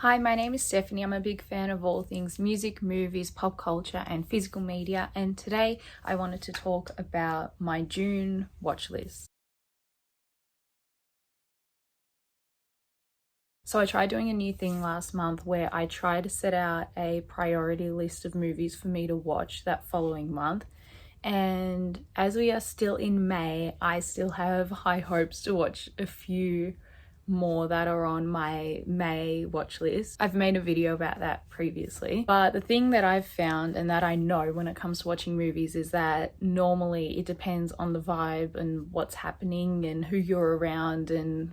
Hi, my name is Stephanie. I'm a big fan of all things music, movies, pop culture, and physical media. And today I wanted to talk about my June watch list. So I tried doing a new thing last month where I tried to set out a priority list of movies for me to watch that following month. And as we are still in May, I still have high hopes to watch a few more that are on my May watch list. I've made a video about that previously, but the thing that I've found and that I know when it comes to watching movies is that normally it depends on the vibe and what's happening and who you're around, and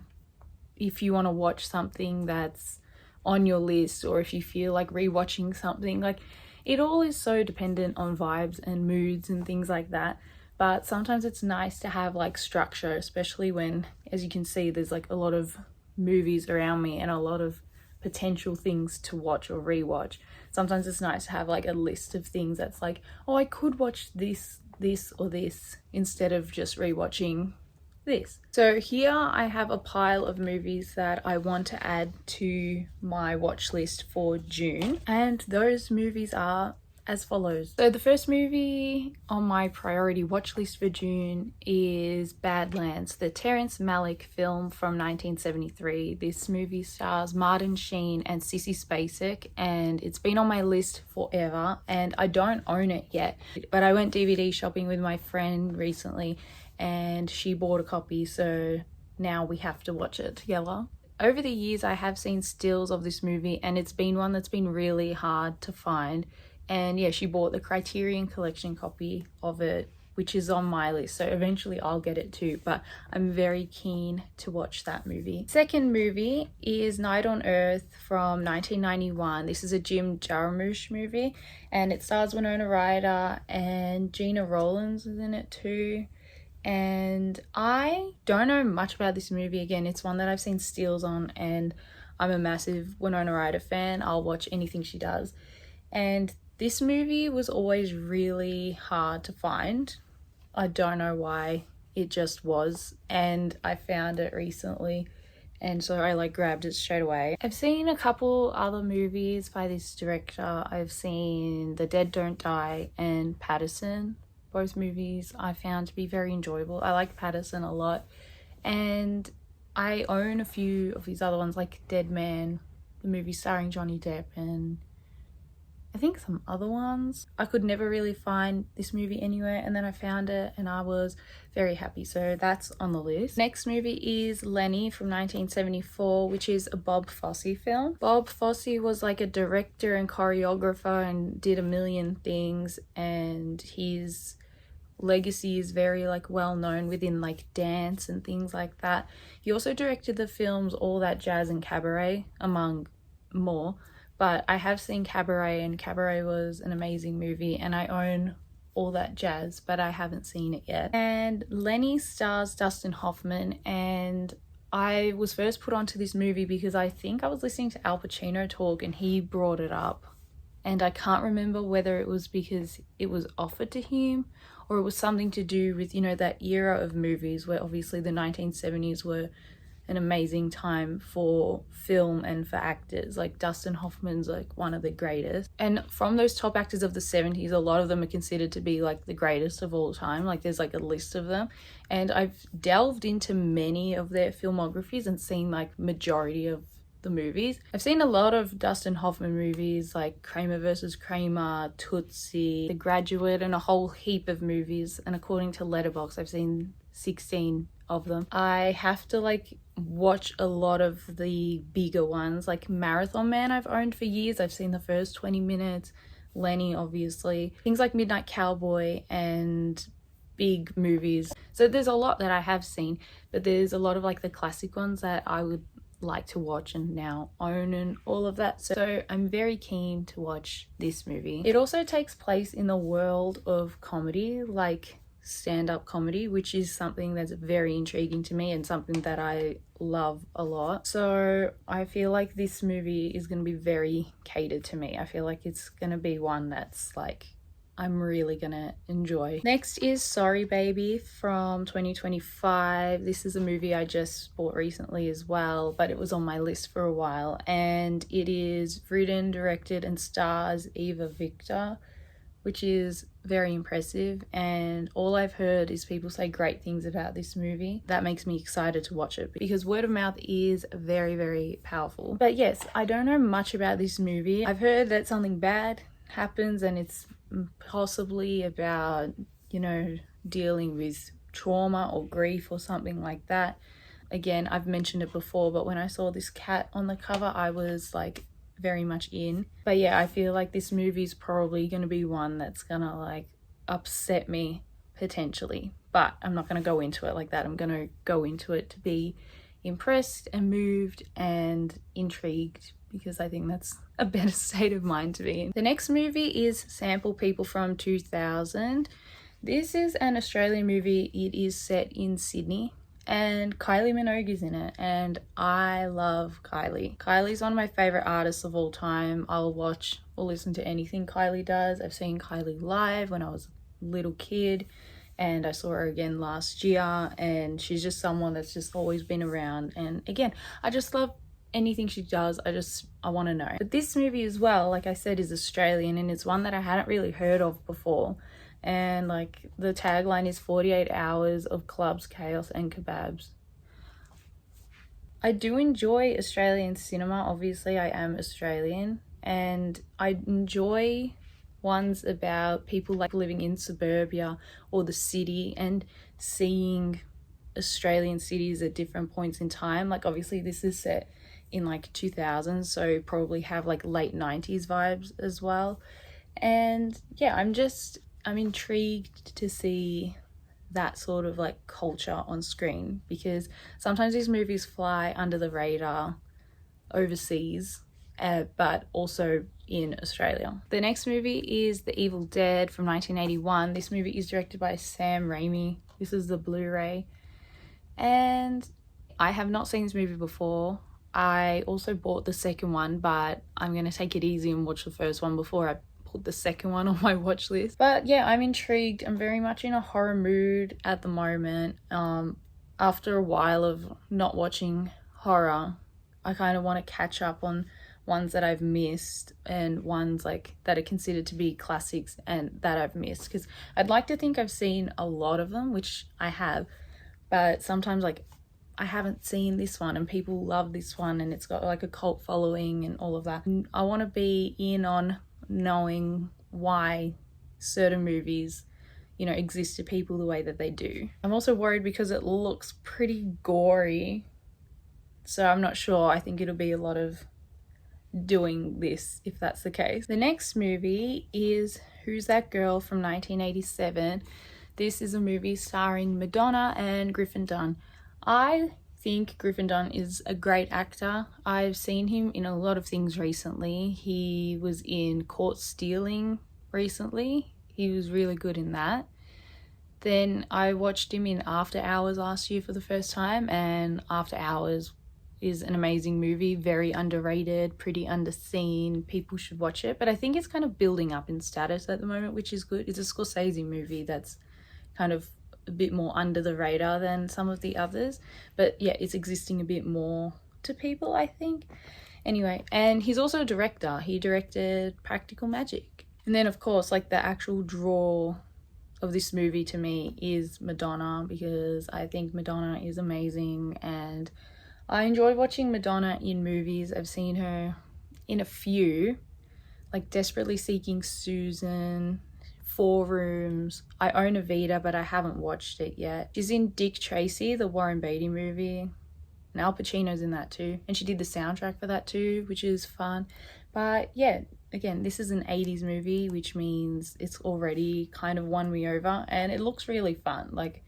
if you want to watch something that's on your list, or if you feel like rewatching something. Like, it all is so dependent on vibes and moods and things like that. But sometimes it's nice to have like structure, especially when, as you can see, there's like a lot of movies around me and a lot of potential things to watch or rewatch. Sometimes it's nice to have like a list of things that's like, oh, I could watch this, or this, instead of just rewatching this. So here I have a pile of movies that I want to add to my watch list for June, and those movies are as follows. So the first movie on my priority watch list for June is Badlands, the Terrence Malick film from 1973. This movie stars Martin Sheen and Sissy Spacek, and it's been on my list forever, and I don't own it yet, but I went DVD shopping with my friend recently and she bought a copy, so now we have to watch it together. Over the years, I have seen stills of this movie, and it's been one that's been really hard to find. And yeah, she bought the Criterion Collection copy of it, which is on my list, so eventually I'll get it too, but I'm very keen to watch that movie. Second movie is Night on Earth from 1991. This is a Jim Jarmusch movie, and it stars Winona Ryder, and Gina Rowlands is in it too. And I don't know much about this movie. Again, it's one that I've seen steals on, and I'm a massive Winona Ryder fan. I'll watch anything she does. And this movie was always really hard to find. I don't know why, it just was. And I found it recently, and so I grabbed it straight away. I've seen a couple other movies by this director. I've seen The Dead Don't Die and Paterson. Both movies I found to be very enjoyable. I like Paterson a lot, and I own a few of these other ones like Dead Man, the movie starring Johnny Depp, and I think some other ones. I could never really find this movie anywhere, and then I found it and I was very happy, so that's on the list. Next movie is Lenny from 1974, which is a Bob Fosse film. Bob Fosse was like a director and choreographer and did a million things, and his legacy is very well known within dance and things like that. He also directed the films All That Jazz and Cabaret, among more. But I have seen Cabaret, and Cabaret was an amazing movie, and I own All That Jazz, but I haven't seen it yet. And Lenny stars Dustin Hoffman, and I was first put onto this movie because I think I was listening to Al Pacino talk and he brought it up. And I can't remember whether it was because it was offered to him or it was something to do with, that era of movies where obviously the 1970s were an amazing time for film and for actors. Dustin Hoffman's one of the greatest. And from those top actors of the 70s, a lot of them are considered to be the greatest of all time. There's a list of them. And I've delved into many of their filmographies and seen majority of the movies. I've seen a lot of Dustin Hoffman movies like Kramer versus Kramer, Tootsie, The Graduate, and a whole heap of movies. And according to Letterboxd, I've seen 16 of them. I have to watch a lot of the bigger ones, like Marathon Man I've owned for years. I've seen the first 20 minutes. Lenny, obviously. Things like Midnight Cowboy and big movies. So there's a lot that I have seen, but there's a lot of the classic ones that I would like to watch and now own and all of that. So I'm very keen to watch this movie. It also takes place in the world of comedy, stand-up comedy, which is something that's very intriguing to me and something that I love a lot. So I feel like this movie is going to be very catered to me. I feel like it's going to be one that's I'm really gonna enjoy. Next is Sorry Baby from 2025. This is a movie I just bought recently as well, but it was on my list for a while, and it is written, directed and stars Eva Victor, which is very impressive, and all I've heard is people say great things about this movie. That makes me excited to watch it because word of mouth is very, very powerful. But yes, I don't know much about this movie. I've heard that something bad happens and it's possibly about, you know, dealing with trauma or grief or something like that. Again, I've mentioned it before, but when I saw this cat on the cover, I was like very much in. But yeah, I feel like this movie is probably going to be one that's gonna like upset me potentially, but I'm not going to go into it like that. I'm going to go into it to be impressed and moved and intrigued, because I think that's a better state of mind to be in. The next movie is Sample People from 2000. This is an Australian movie. It is set in Sydney and Kylie Minogue is in it, and I love Kylie. Kylie's one of my favorite artists of all time. I'll watch or listen to anything Kylie does. I've seen Kylie live when I was a little kid, and I saw her again last year, and she's just someone that's just always been around. And again, I just love anything she does. I want to know. But this movie as well, like I said, is Australian, and it's one that I hadn't really heard of before. And like the tagline is 48 hours of clubs, chaos and kebabs. I do enjoy Australian cinema. Obviously I am Australian, and I enjoy ones about people like living in suburbia or the city and seeing Australian cities at different points in time. Like obviously this is set in like 2000s, so probably have like late 90s vibes as well. And yeah, I'm intrigued to see that sort of like culture on screen, because sometimes these movies fly under the radar overseas, but also in Australia. The next movie is The Evil Dead from 1981. This movie is directed by Sam Raimi. This is the Blu-ray, and I have not seen this movie before. I also bought the second one, but I'm gonna take it easy and watch the first one before I put the second one on my watch list. But yeah, I'm intrigued. I'm very much in a horror mood at the moment. After a while of not watching horror, I kind of want to catch up on ones that I've missed, and ones like that are considered to be classics and that I've missed, because I'd like to think I've seen a lot of them, which I have, but sometimes like I haven't seen this one and people love this one and it's got like a cult following and all of that. And I want to be in on knowing why certain movies, you know, exist to people the way that they do. I'm also worried because it looks pretty gory, so I'm not sure. I think it'll be a lot of doing this if that's the case. The next movie is Who's That Girl from 1987. This is a movie starring Madonna and Griffin Dunne. I think Griffin Dunne is a great actor. I've seen him in a lot of things recently. He was in Caught Stealing recently. He was really good in that. Then I watched him in After Hours last year for the first time, and After Hours is an amazing movie, very underrated, pretty underseen. People should watch it, but I think it's kind of building up in status at the moment, which is good. It's a Scorsese movie that's kind of a bit more under the radar than some of the others, but yeah, it's existing a bit more to people, I think. Anyway, and he's also a director. He directed Practical Magic. And then of course, like the actual draw of this movie to me is Madonna, because I think Madonna is amazing and I enjoy watching Madonna in movies. I've seen her in a few, like Desperately Seeking Susan, 4 Rooms. I own a Vita, but I haven't watched it yet. She's in Dick Tracy, the Warren Beatty movie, and Al Pacino's in that too. And she did the soundtrack for that too, which is fun. But yeah, again, this is an 80s movie, which means it's already kind of won me over, and it looks really fun. Like,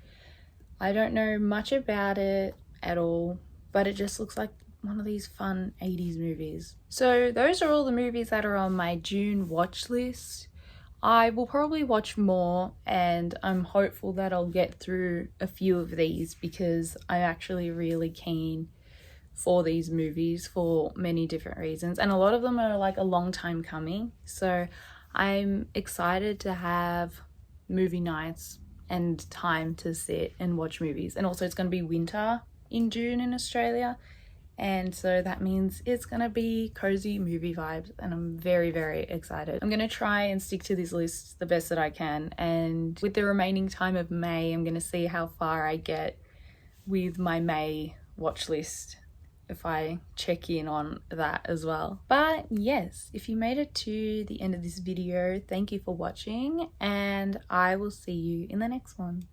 I don't know much about it at all, but it just looks like one of these fun 80s movies. So those are all the movies that are on my June watch list. I will probably watch more, and I'm hopeful that I'll get through a few of these, because I'm actually really keen for these movies for many different reasons, and a lot of them are like a long time coming. So I'm excited to have movie nights and time to sit and watch movies. And also it's going to be winter in June in Australia, and so that means it's gonna be cozy movie vibes, and I'm very, very excited. I'm gonna try and stick to this list the best that I can, and with the remaining time of May, I'm gonna see how far I get with my May watch list if I check in on that as well. But yes, if you made it to the end of this video, thank you for watching, and I will see you in the next one.